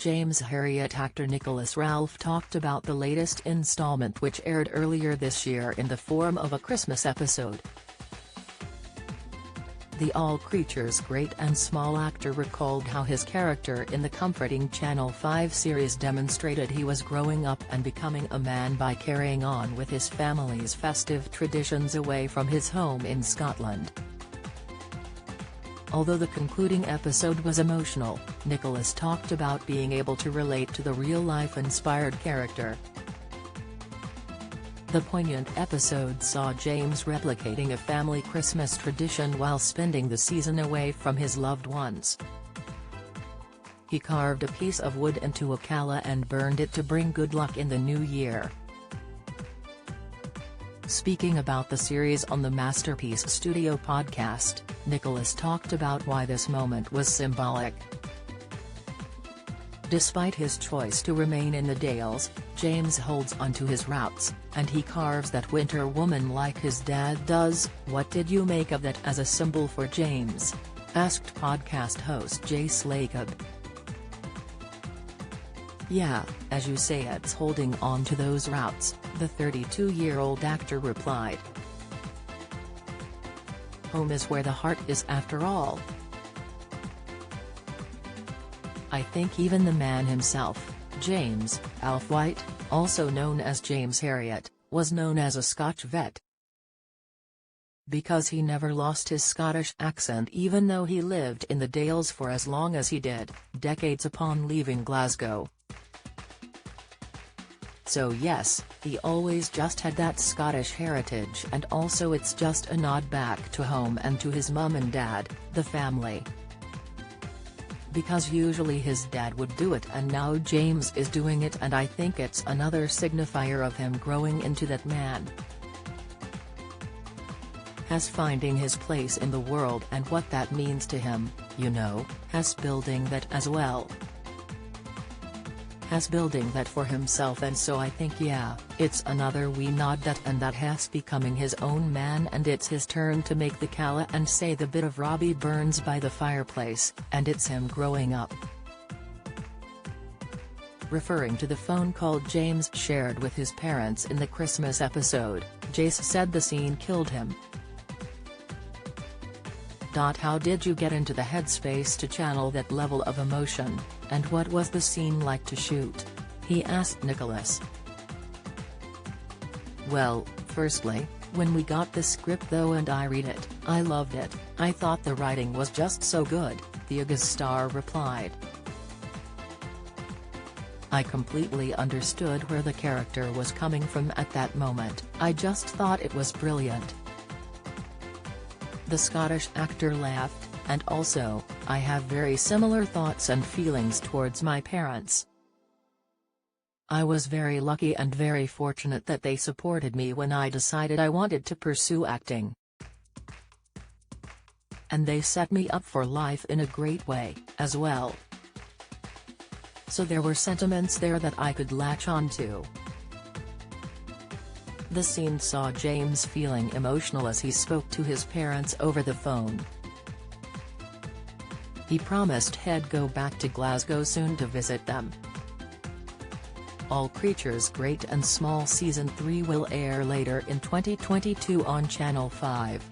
James Herriot actor Nicholas Ralph talked about the latest installment, which aired earlier this year in the form of a Christmas episode. The All Creatures Great and Small actor recalled how his character in the comforting Channel 5 series demonstrated he was growing up and becoming a man by carrying on with his family's festive traditions away from his home in Scotland. Although the concluding episode was emotional, Nicholas talked about being able to relate to the real-life inspired character. The poignant episode saw James replicating a family Christmas tradition while spending the season away from his loved ones. He carved a piece of wood into a calla and burned it to bring good luck in the new year. Speaking about the series on the Masterpiece Studio podcast, Nicholas talked about why this moment was symbolic. Despite his choice to remain in the Dales, James holds onto his roots, and he carves that winter woman like his dad does. "What did you make of that as a symbol for James?" asked podcast host Jace Lacob. "Yeah, as you say, it's holding on to those roots," the 32-year-old actor replied. "Home is where the heart is after all. I think even the man himself, James Alf White, also known as James Herriot, was known as a Scotch vet. Because he never lost his Scottish accent even though he lived in the Dales for as long as he did, decades upon leaving Glasgow. So yes, he always just had that Scottish heritage, and also it's just a nod back to home and to his mum and dad, the family. Because usually his dad would do it and now James is doing it, and I think it's another signifier of him growing into that man. Has finding his place in the world and what that means to him, you know, has building that as well. Has building that for himself, and so I think yeah, it's another wee nod that, and that has becoming his own man, and it's his turn to make the calla and say the bit of Robbie Burns by the fireplace, and it's him growing up." Referring to the phone call James shared with his parents in the Christmas episode, Jace said the scene killed him. "How did you get into the headspace to channel that level of emotion, and what was the scene like to shoot?" he asked Nicholas. "Well, firstly, when we got the script though and I read it, I loved it. I thought the writing was just so good," the ACGAS star replied. "I completely understood where the character was coming from at that moment. I just thought it was brilliant." The Scottish actor laughed, and also, "I have very similar thoughts and feelings towards my parents. I was very lucky and very fortunate that they supported me when I decided I wanted to pursue acting. And they set me up for life in a great way, as well. So there were sentiments there that I could latch on to." The scene saw James feeling emotional as he spoke to his parents over the phone. He promised he'd go back to Glasgow soon to visit them. All Creatures Great and Small Season 3 will air later in 2022 on Channel 5.